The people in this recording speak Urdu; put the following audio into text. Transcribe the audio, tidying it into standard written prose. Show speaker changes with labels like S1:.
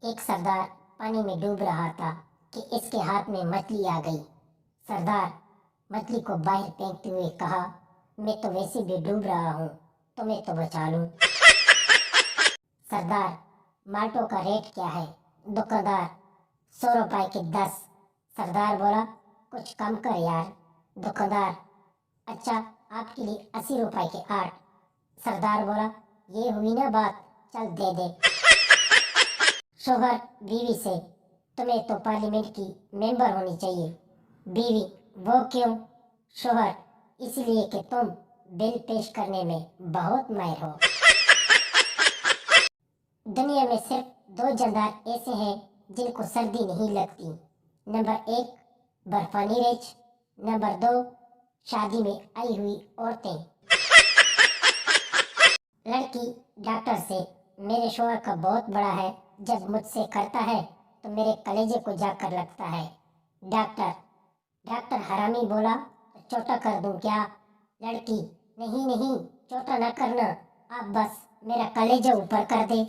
S1: ایک سردار پانی میں ڈوب رہا تھا کہ اس کے ہاتھ میں مچھلی آ گئی۔ سردار مچھلی کو باہر پھینکتے ہوئے کہا، میں تو ویسے بھی ڈوب رہا ہوں، تمہیں تو بچا لوں۔ سردار مالٹوں کا ریٹ کیا ہے؟ دکاندار 100 روپے کے 10۔ سردار بولا، کچھ کم کر یار۔ دکاندار، اچھا آپ کے لیے 80 روپے کے 8۔ سردار بولا، یہ ہوئی نا بات، چل دے دے۔ شوہر بیوی سے، تمہیں تو پارلیمنٹ کی ممبر ہونی چاہیے۔ بیوی، وہ کیوں؟ شوہر، اس لیے کہ تم بل پیش کرنے میں بہت ماہر ہو۔ دنیا میں صرف 2 جاندار ایسے ہیں جن کو سردی نہیں لگتی۔ نمبر 1 برفانی ریچھ، نمبر 2 شادی میں آئی ہوئی عورتیں۔ لڑکی ڈاکٹر سے، میرے شوہر کا بہت بڑا ہے، جب مجھ سے کرتا ہے تو میرے کلیجے کو جا کر لگتا ہے۔ ڈاکٹر حرامی بولا، تو چھوٹا کر دوں کیا؟ لڑکی، نہیں نہیں، چھوٹا نہ کرنا، آپ بس میرا کلیجہ اوپر کر دے۔